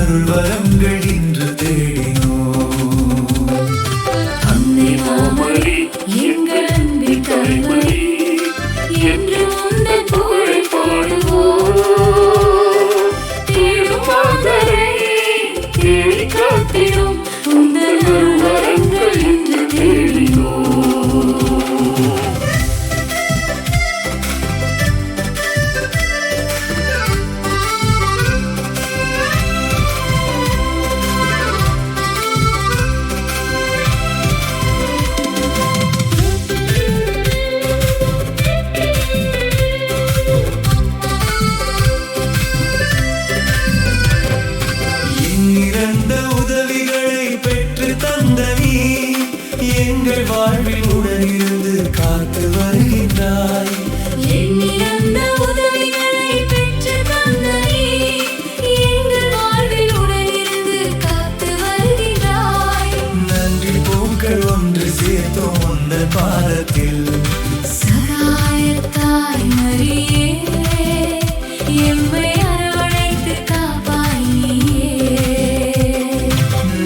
அருள் வரங்கள் இன்று தேடினோம். அன்னை மாமரி எங்கள் அன்பின் தாய்மரி என்று உந்தன் புகழை பாடுவோம். தேடும் மாதரை தேடி காத்திடும் உந்தன் அருள் வரங்கள் இன்று தேடினோம். இறந்த உதவிகளை பெற்று தந்த நீ எங்கள் வாழ்வில் உடனிருந்து காத்து வருகின்றாய். எண்ணிறந்த உதவிகளை பெற்று தந்த நீ எங்கள் வாழ்வில் உடனிருந்து காத்து வருகிறாய். நன்றி பூக்கள் ஒன்று சேர்த்தோம் உந்தன் பாதத்தில். சகாயத்தாய் மரியே எம்மை அரவணைத்து காப்பாய் நீயே.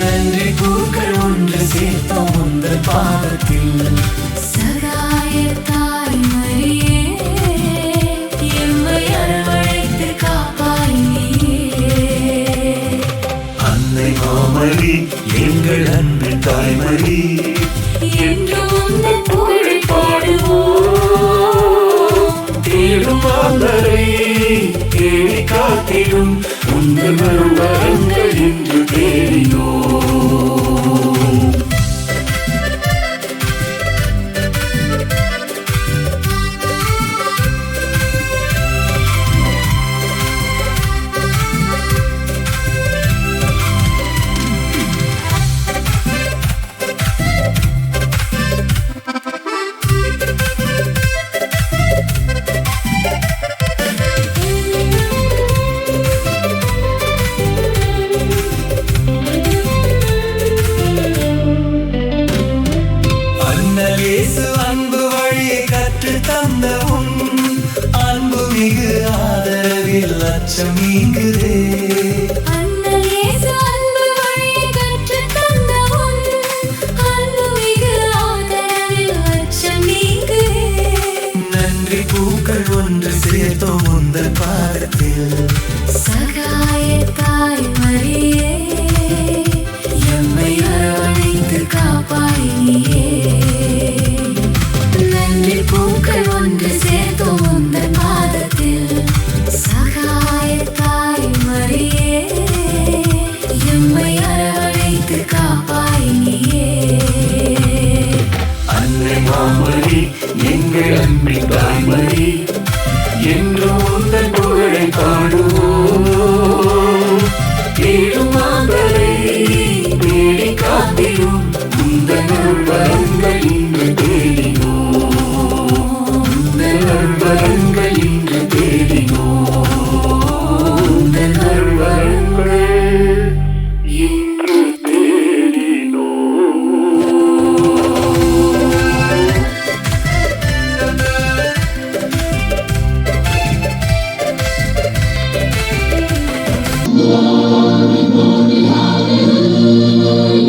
நன்றி பூக்கள் ஒன்று சேர்த்தோம் உந்தன் பாதத்தில். சகாயத்தாய் மரியே எம்மை அரவணைத்து காப்பாய் நீயே. அன்னை மாமரி எங்கள் அன்பின் தாய்மரி என்று உந்தன் புகழை பாடுவோம். தேடும் மாந்தரை தேடி காத்திடும் உந்தன் அருள் வரங்கள் இன்று தேடினோம். இயேசு அன்பு வழியை கற்று தந்தவும் அன்பு மிகு ஆதரவில் அச்சம் நீங்குதே. அண்ணல் இயேசு அன்பு வழியை கற்று தந்தவும் அன்பு மிகு ஆதரவில் அச்சம் நீங்குதே. நன்றி பூக்கள் ஒன்று சேர்த்தோம் உந்தன் பாதத்தில். சகாயத்தாய் மரியே எம்மை அரவணைத்து காப்பாய் நீயே. நன்றி பூக்கள் ஒன்று சேர்த்தோம் உந்தன் பாதத்தில். சகாயத்தாய் மரியே எம்மை அரவணைத்து காப்பாய் நீயே. அன்னை மாமரி எங்கள் அன்பின் தாய்மரி என்று உந்தன் புகழை பாடுவோம். தேடும் மாந்தரை தேடி காத்திடும் உந்தன் அருள் வரங்கள் இன்று தேடினோம். உந்தன் அருள் வரங்கள் இன்று தேடினோம். உந்தன் அருள் வரங்கள் இன்று தேடினோம். Glory, glory, hallelujah.